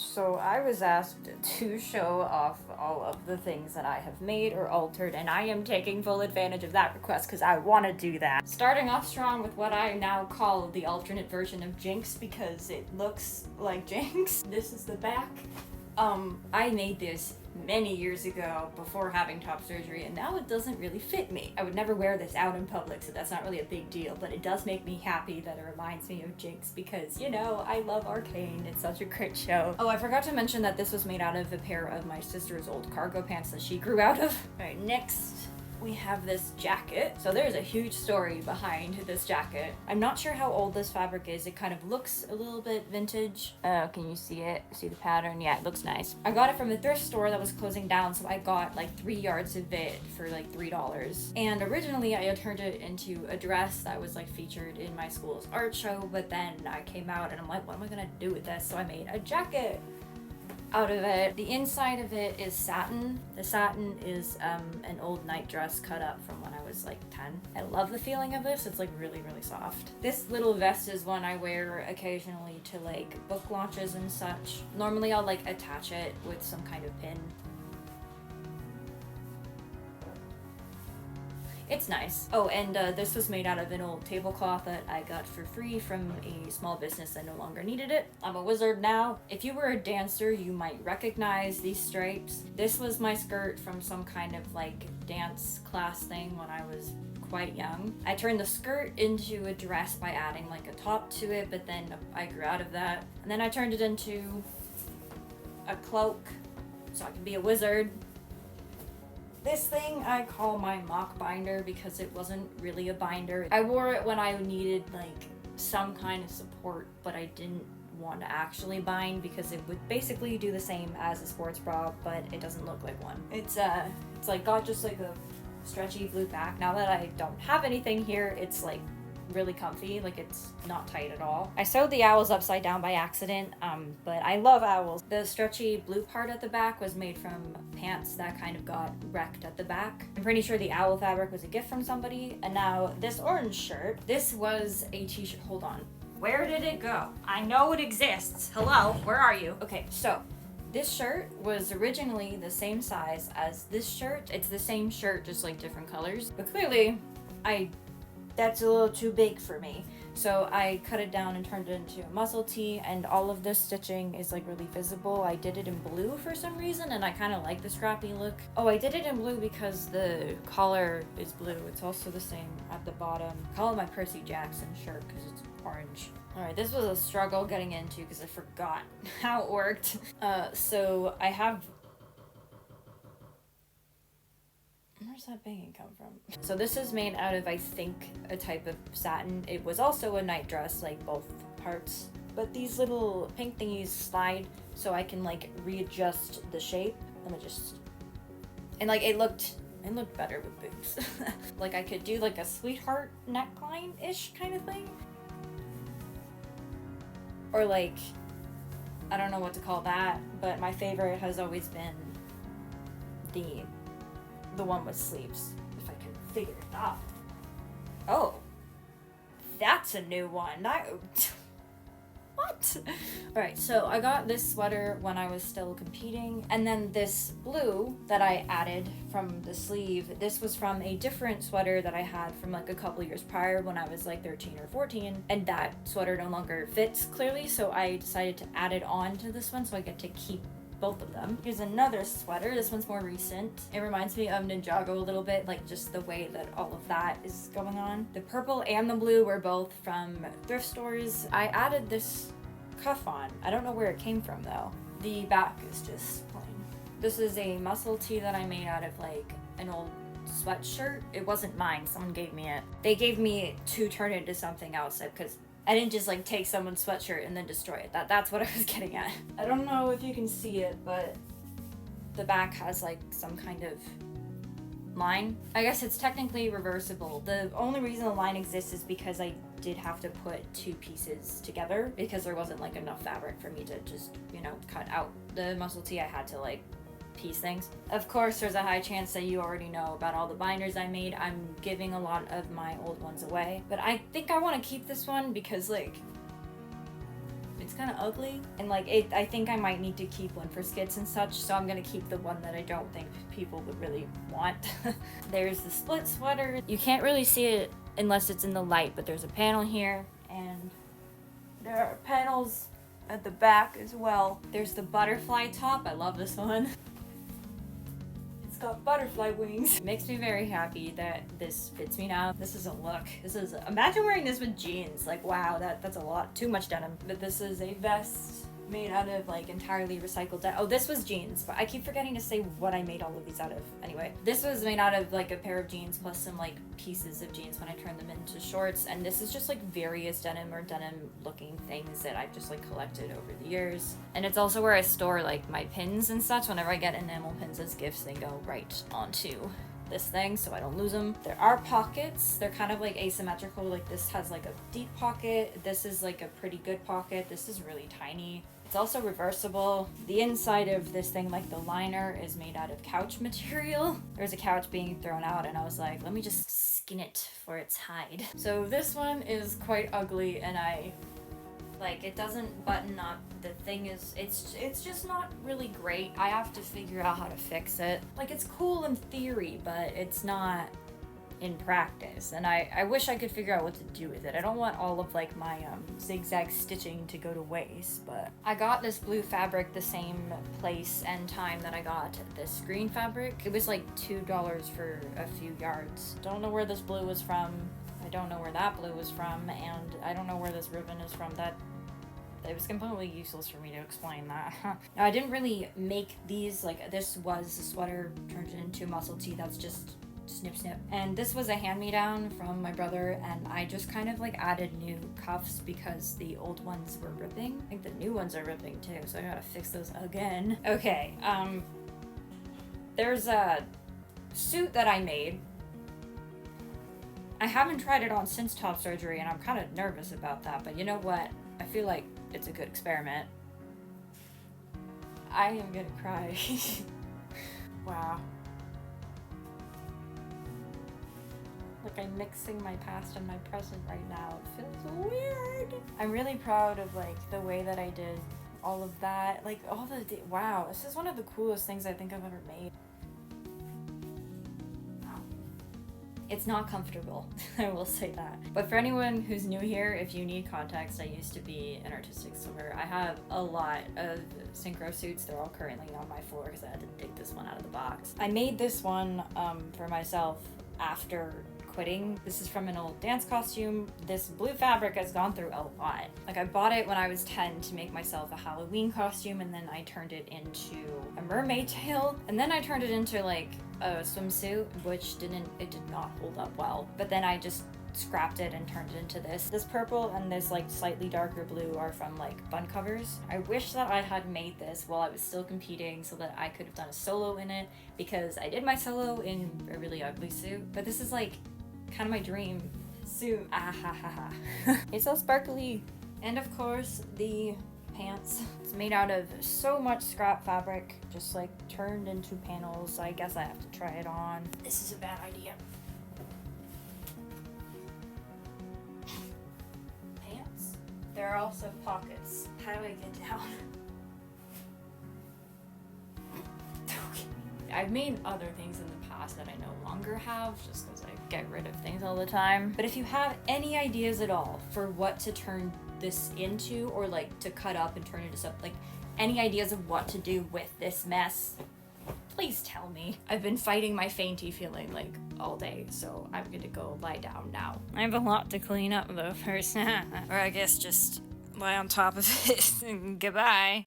So I was asked to show off all of the things that I have made or altered, and I am taking full advantage of that request because I want to do that. Starting off strong with what I now call the alternate version of Jinx because it looks like Jinx. This is the back. I made this many years ago before having top surgery, and now it doesn't really fit me. I would never wear this out in public, so that's not really a big deal, but it does make me happy that it reminds me of Jinx because, you know, I love Arcane. It's such a great show. Oh, I forgot to mention that this was made out of a pair of my sister's old cargo pants that she grew out of. Alright, next we have this jacket. So there's a huge story behind this jacket. I'm not sure how old this fabric is. It kind of looks a little bit vintage. Can you see it? See the pattern? Yeah, it looks nice. I got it from the thrift store that was closing down, so I got like 3 yards of it for like $3. And originally I had turned it into a dress that was like featured in my school's art show, but then I came out and I'm like, what am I gonna do with this? So I made a jacket out of it. The inside of it is satin. The satin is an old night dress cut up from when I was like 10. I love the feeling of this. It's like really, really soft. This little vest is one I wear occasionally to like book launches and such. Normally I'll like attach it with some kind of pin. It's nice. Oh, and this was made out of an old tablecloth that I got for free from a small business that no longer needed it. I'm a wizard now. If you were a dancer, you might recognize these stripes. This was my skirt from some kind of like dance class thing when I was quite young. I turned the skirt into a dress by adding like a top to it, but then I grew out of that. And then I turned it into a cloak so I could be a wizard. This thing I call my mock binder because it wasn't really a binder. I wore it when I needed like some kind of support, but I didn't want to actually bind because it would basically do the same as a sports bra, but it doesn't look like one. It's like got just like a stretchy blue back. Now that I don't have anything here, it's like really comfy, like it's not tight at all. I sewed the owls upside down by accident, but I love owls. The stretchy blue part at the back was made from pants that kind of got wrecked at the back. I'm pretty sure the owl fabric was a gift from somebody. And now this orange shirt, this was a t-shirt. Hold on. Where did it go? I know it exists. Hello, where are you? Okay, so this shirt was originally the same size as this shirt. It's the same shirt, just like different colors. But clearly, that's a little too big for me. So I cut it down and turned it into a muscle tee, and all of this stitching is like really visible. I did it in blue for some reason, and I kind of like the scrappy look. Oh, I did it in blue because the collar is blue. It's also the same at the bottom. I call it my Percy Jackson shirt because it's orange. Alright, this was a struggle getting into because I forgot how it worked. So I have... Where's that banging come from? So this is made out of, I think, a type of satin. It was also a night dress, like both parts. But these little pink thingies slide so I can like readjust the shape. Let me just... And like it looked better with boobs. Like I could do like a sweetheart neckline-ish kind of thing. Or like, I don't know what to call that, but my favorite has always been the one with sleeves, if I can figure it out. Oh, that's a new one. What? Alright, so I got this sweater when I was still competing, and then this blue that I added from the sleeve, this was from a different sweater that I had from like a couple years prior when I was like 13 or 14, and that sweater no longer fits clearly, so I decided to add it on to this one so I get to keep both of them. Here's another sweater. This one's more recent. It reminds me of Ninjago a little bit, like just the way that all of that is going on. The purple and the blue were both from thrift stores. I added this cuff on. I don't know where it came from though. The back is just plain. This is a muscle tee that I made out of like an old sweatshirt. It wasn't mine. Someone gave me it. They gave me it to turn it into something else because I didn't just like take someone's sweatshirt and then destroy it. That's what I was getting at. I don't know if you can see it, but the back has like some kind of line. I guess it's technically reversible. The only reason the line exists is because I did have to put two pieces together because there wasn't like enough fabric for me to just, you know, cut out the muscle tee. I had to like piece things. Of course, there's a high chance that you already know about all the binders I made. I'm giving a lot of my old ones away, but I think I want to keep this one because like It's kind of ugly, and like I think I might need to keep one for skits and such, so I'm gonna keep the one that I don't think people would really want. There's the split sweater. You can't really see it unless it's in the light, but there's a panel here, and there are panels at the back as well. There's the butterfly top. I love this one. It's got butterfly wings. It makes me very happy that this fits me now. This is a look. Imagine wearing this with jeans. Like, wow, that's a lot. Too much denim. But this is a vest made out of like entirely recycled denim. Oh, this was jeans, but I keep forgetting to say what I made all of these out of. Anyway, this was made out of like a pair of jeans plus some like pieces of jeans when I turned them into shorts, and this is just like various denim or denim looking things that I've just like collected over the years. And it's also where I store like my pins and such. Whenever I get enamel pins as gifts, they go right onto this thing so I don't lose them. There are pockets. They're kind of like asymmetrical. Like this has like a deep pocket. This is like a pretty good pocket. This is really tiny. It's also reversible. The inside of this thing, like the liner, is made out of couch material. There's a couch being thrown out and I was like, let me just skin it for its hide. So this one is quite ugly, and it doesn't button up. The thing is, it's just not really great. I have to figure out how to fix it. Like, it's cool in theory, but it's not in practice, and I wish I could figure out what to do with it. I don't want all of like my zigzag stitching to go to waste, but I got this blue fabric the same place and time that I got this green fabric. It was like $2 for a few yards. Don't know where this blue was from. I don't know where that blue was from, and I don't know where this ribbon is from. It was completely useless for me to explain that. Now, I didn't really make these, like, this was a sweater turned into muscle tee. That's just snip snip. And this was a hand-me-down from my brother, and I just kind of like added new cuffs because the old ones were ripping. I think the new ones are ripping too, so I gotta fix those again. Okay, there's a suit that I made. I haven't tried it on since top surgery, and I'm kind of nervous about that, but you know what? I feel like it's a good experiment. I am gonna cry. Wow. Like, I'm mixing my past and my present right now. It feels weird. I'm really proud of like the way that I did all of that. Like wow, this is one of the coolest things I think I've ever made. It's not comfortable, I will say that. But for anyone who's new here, if you need context, I used to be an artistic swimmer. I have a lot of synchro suits. They're all currently on my floor because I had to dig this one out of the box. I made this one for myself after quitting. This is from an old dance costume. This blue fabric has gone through a lot. Like, I bought it when I was 10 to make myself a Halloween costume, and then I turned it into a mermaid tail, and then I turned it into like a swimsuit, which did not hold up well. But then I just scrapped it and turned it into this. This purple and this like slightly darker blue are from like bun covers. I wish that I had made this while I was still competing so that I could have done a solo in it, because I did my solo in a really ugly suit. But this is like kind of my dream suit. Ah ha ha ha. It's so sparkly. And of course, the pants. It's made out of so much scrap fabric, just like turned into panels. So I guess I have to try it on. This is a bad idea. Pants. There are also pockets. How do I get down? I've made other things in the past that I no longer have, just because I get rid of things all the time. But if you have any ideas at all for what to turn this into, or like to cut up and turn it into something, like any ideas of what to do with this mess, please tell me. I've been fighting my fainty feeling like all day, so I'm gonna go lie down now. I have a lot to clean up though first. Or I guess just lie on top of it and goodbye.